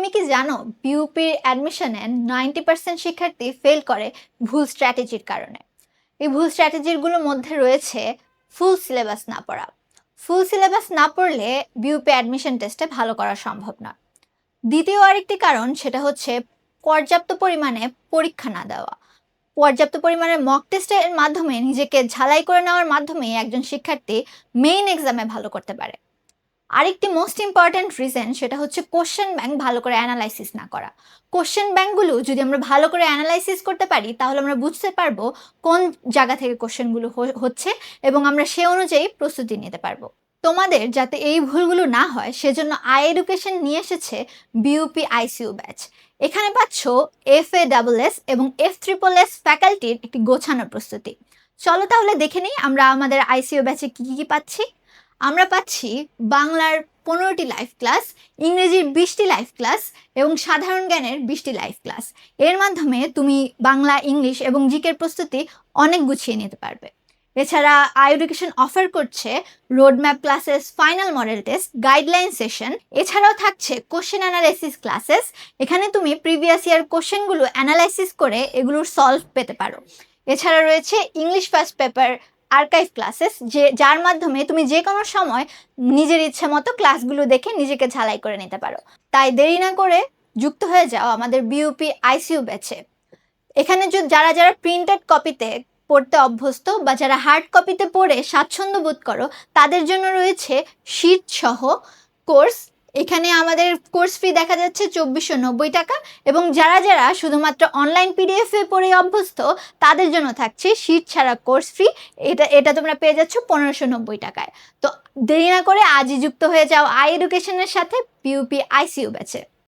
তুমি কি জানো বিউপির অ্যাডমিশনে 90% শিক্ষার্থী ফেল করে ভুল স্ট্র্যাটেজির কারণে। এই ভুল স্ট্র্যাটেজিগুলোর মধ্যে রয়েছে ফুল সিলেবাস না পড়া। ফুল সিলেবাস না পড়লে বিউপি অ্যাডমিশন টেস্টে ভালো করা সম্ভব নয়। দ্বিতীয় আরেকটি কারণ সেটা হচ্ছে পর্যাপ্ত পরিমাণে পরীক্ষা না দেওয়া। পর্যাপ্ত পরিমাণে মক টেস্টের মাধ্যমে নিজেকে ঝালাই করে নেওয়ার মাধ্যমে একজন শিক্ষার্থী মেইন এক্সামে ভালো করতে পারে। আরেকটি মোস্ট ইম্পর্ট্যান্ট রিজন সেটা হচ্ছে কোশ্চেন ব্যাংক ভালো করে অ্যানালাইসিস না করা। কোশ্চেন ব্যাংকগুলো যদি আমরা ভালো করে অ্যানালাইসিস করতে পারি তাহলে আমরা বুঝতে পারবো কোন জায়গা থেকে কোশ্চেনগুলো হচ্ছে এবং আমরা সে অনুযায়ী প্রস্তুতি নিতে পারবো। তোমাদের যাতে এই ভুলগুলো না হয় সেজন্য আই এডুকেশন নিয়ে এসেছে বিউপি আইসিইউ ব্যাচ। এখানে পাচ্ছ FASS এবং F3SSS ফ্যাকাল্টির একটি গোছানো প্রস্তুতি। চলো তাহলে দেখে নিই আমরা আমাদের আইসিইউ ব্যাচে কি কি পাচ্ছি। আমরা পাচ্ছি বাংলার 15টি লাইভ ক্লাস, ইংরেজির 20টি লাইভ ক্লাস এবং সাধারণ জ্ঞানের 20টি লাইভ ক্লাস। এর মাধ্যমে তুমি বাংলা, ইংলিশ এবং জিকের প্রস্তুতি অনেক গুছিয়ে নিতে পারবে। এছাড়া আই এডুকেশন অফার করছে roadmap classes, final model test, guideline session. এছাড়াও থাকছে কোশ্চেন অ্যানালাইসিস ক্লাসেস। এখানে তুমি প্রিভিয়াস ইয়ার কোশ্চেনগুলো অ্যানালাইসিস করে এগুলোর সলভ পেতে পারো। এছাড়া রয়েছে English first paper archive classes, যার মাধ্যমে তুমি যে কোনো সময় নিজের ইচ্ছে মতো ক্লাসগুলো দেখে নিজেকে ঝালাই করে নিতে পারো। তাই দেরি না করে যুক্ত হয়ে যাও আমাদের বিউপি আইসিইউ ব্যাচে। এখানে যারা যারা প্রিন্টেড কপিতে পড়তে অভ্যস্ত বা যারা হার্ড কপিতে পড়ে স্বাচ্ছন্দ্য বোধ করো তাদের জন্য রয়েছে শীট সহ কোর্স। এখানে আমাদের কোর্স ফি দেখা যাচ্ছে 2490 টাকা এবং যারা যারা শুধুমাত্র অনলাইন PDF এ পড়ে অভ্যস্ত তাদের জন্য থাকছে শীট ছাড়া কোর্স ফি। এটা তোমরা পেয়ে যাচ্ছ 1590 টাকায়। তো দেরি না করে আজই যুক্ত হয়ে যাও আই এডুকেশনের সাথে বিউপি আইসিইউ ব্যাচে।